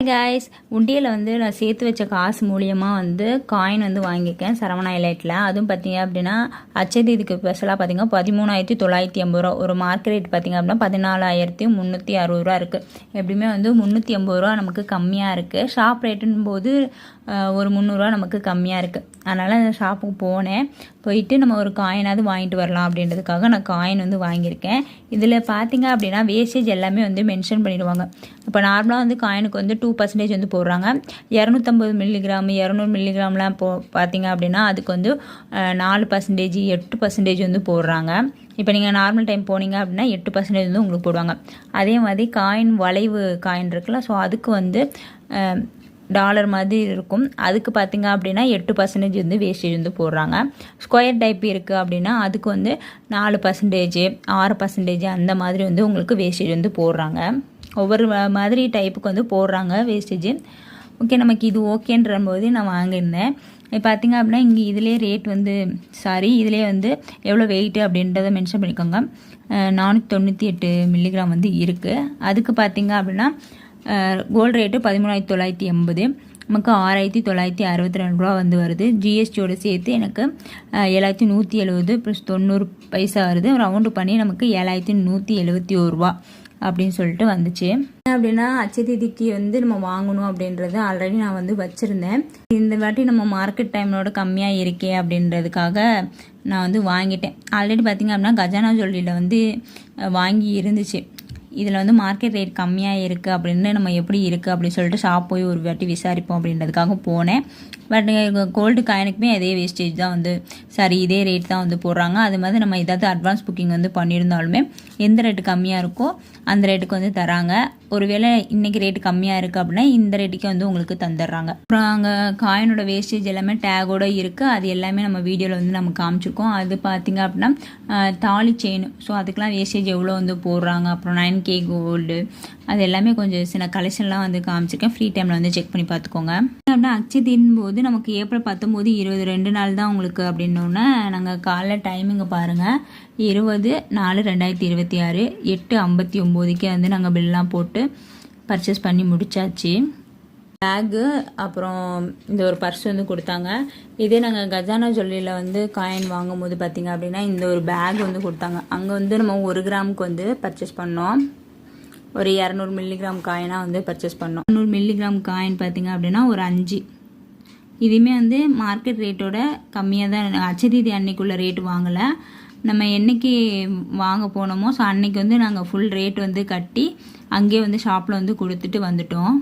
Guys, உண்டியலில் வந்து நான் சேர்த்து வச்ச காசு மூலியமாக வந்து காயின் வந்து வாங்கியிருக்கேன் சரவணா எலைட்டில். அதுவும் பார்த்தீங்க அப்படின்னா அச்சய தீதிக்கு ஸ்பெஷலாக பார்த்தீங்கன்னா 13,980 ரூபா. ஒரு மார்க்கெட் ரேட் பார்த்தீங்க அப்படின்னா 14,360 ரூபா இருக்குது. எப்படியுமே வந்து 380 ரூபா நமக்கு கம்மியாக இருக்குது. ஷாப் ரேட்டுன்னு போது ஒரு 300 ரூபா நமக்கு கம்மியாக இருக்குது. அதனால் அந்த ஷாப்புக்கு போனேன். போயிட்டு நம்ம ஒரு காயினாவது வாங்கிட்டு வரலாம் அப்படின்றதுக்காக நான் காயின் வந்து வாங்கியிருக்கேன். இதில் பார்த்தீங்க அப்படின்னா வேஸ்டேஜ் எல்லாமே வந்து மென்ஷன் பண்ணிடுவாங்க. இப்போ நார்மலாக வந்து காயினுக்கு வந்து 2% வந்து போடுறாங்க. 250 மில்லிகிராம் 200 மில்லிகிராம்லாம் பார்த்தீங்க அப்படின்னா அதுக்கு வந்து 4%, 8% வந்து போடுறாங்க. இப்போ நீங்கள் நார்மல் டைம் போனீங்க அப்படின்னா 8% வந்து உங்களுக்கு போடுவாங்க. அதே மாதிரி காயின் வளைவு காயின் இருக்குல்ல, ஸோ அதுக்கு வந்து டாலர் மாதிரி இருக்கும். அதுக்கு பார்த்தீங்க அப்படின்னா 8% வந்து வேஸ்டேஜ் வந்து போடுறாங்க. ஸ்கொயர் டைப் இருக்குது அப்படின்னா அதுக்கு வந்து 4%, 6% அந்த மாதிரி வந்து உங்களுக்கு வேஸ்டேஜ் வந்து போடுறாங்க. ஒவ்வொரு மாதிரி டைப்புக்கு வந்து போடுறாங்க வேஸ்டேஜ். ஓகே, நமக்கு இது ஓகேன்ற போது நான் வாங்கியிருந்தேன். பார்த்தீங்க அப்படின்னா இங்கே இதிலே ரேட் வந்து இதிலே வந்து எவ்வளோ வெயிட்டு அப்படின்றத மென்ஷன் பண்ணிக்கோங்க. 498 மில்லிகிராம் வந்து இருக்குது. அதுக்கு பார்த்தீங்க அப்படின்னா கோல்டு ரேட்டு 13,980, நமக்கு 6,962 ரூபா வந்து வருது. ஜிஎஸ்டியோடு சேர்த்து எனக்கு 7,170 + 90 பைசா வருது. ரவுண்டு பண்ணி நமக்கு 7,171 ரூபா அப்படின்னு சொல்லிட்டு வந்துச்சு. அப்படின்னா அச்சய தீதிக்கு வந்து நம்ம வாங்கணும் அப்படின்றது ஆல்ரெடி நான் வந்து வச்சுருந்தேன். இந்த வாட்டி நம்ம மார்க்கெட் டைமோட கம்மியாக இருக்கே அப்படின்றதுக்காக நான் வந்து வாங்கிட்டேன். ஆல்ரெடி பார்த்திங்க அப்படின்னா கஜானா ஜுவல்லரியில் வந்து வாங்கி இருந்துச்சு. இதில் வந்து மார்க்கெட் ரேட் கம்மியாக இருக்குது அப்படின்னு நம்ம எப்படி இருக்குது அப்படின்னு சொல்லிட்டு ஷாப் போய் ஒரு வாட்டி விசாரிப்போம் அப்படின்றதுக்காக போனேன். பட் கோல்டு காயினுக்குமே அதே வேஸ்டேஜ் தான் வந்து இதே ரேட் தான் வந்து போடுறாங்க. அது மாதிரி நம்ம ஏதாவது அட்வான்ஸ் புக்கிங் வந்து பண்ணியிருந்தாலுமே எந்த ரேட்டு கம்மியாக இருக்கோ அந்த ரேட்டுக்கு வந்து தராங்க. ஒருவேளை இன்றைக்கி ரேட்டு கம்மியாக இருக்குது அப்படின்னா இந்த ரேட்டுக்கே வந்து உங்களுக்கு தந்துடுறாங்க. அப்புறம் அங்கே காயினோட வேஸ்டேஜ் எல்லாமே டேகோடு இருக்குது. அது எல்லாமே நம்ம வீடியோவில் வந்து நம்ம காமிச்சிருக்கோம். அது பார்த்திங்க அப்படின்னா தாலி செயின், ஸோ அதுக்கெலாம் வேஸ்டேஜ் எவ்வளோ வந்து போடுறாங்க. அப்புறம் 9K கோல்டு, அது எல்லாமே கொஞ்சம் சின்ன கலெக்ஷன்லாம் வந்து காமிச்சிருக்கேன். ஃப்ரீ டைமில் வந்து செக் பண்ணி பார்த்துக்கோங்க. அப்படின்னா அச்சய தீதின் போது நமக்கு ஏப்ரல் 19, 20 2 நாள் தான் உங்களுக்கு அப்படின்னோடனே நாங்கள் காலைல டைமிங்கை பாருங்கள். 20/4/2026 8:59 வந்து நாங்கள் பில்லாம் போட்டு பர்ச்சேஸ் பண்ணி முடிச்சாச்சு. பேக்கு அப்புறம் இந்த ஒரு பர்ஸ் வந்து கொடுத்தாங்க. இதே நாங்கள் கஜானா ஜுவல்லரியில் வந்து காயின் வாங்கும் போது பார்த்திங்க அப்படின்னா இந்த ஒரு பேக் வந்து கொடுத்தாங்க. அங்கே வந்து நம்ம 1 கிராமுக்கு வந்து பர்ச்சேஸ் பண்ணோம். ஒரு 200 மில்லிகிராம் காயினாக வந்து பர்ச்சேஸ் பண்ணோம். 200 மில்லிகிராம் காயின் பார்த்திங்க அப்படின்னா ஒரு 5. இதுவுமே வந்து மார்க்கெட் ரேட்டோட கம்மியாக தான். அச்சய தீதி அன்னைக்குள்ள ரேட்டு வாங்கலை. நம்ம என்னைக்கு வாங்க போனோமோ ஸோ அன்னைக்கு வந்து நாங்கள் ஃபுல் ரேட் வந்து கட்டி அங்கேயே வந்து ஷாப்பில் வந்து கொடுத்துட்டு வந்துட்டோம்.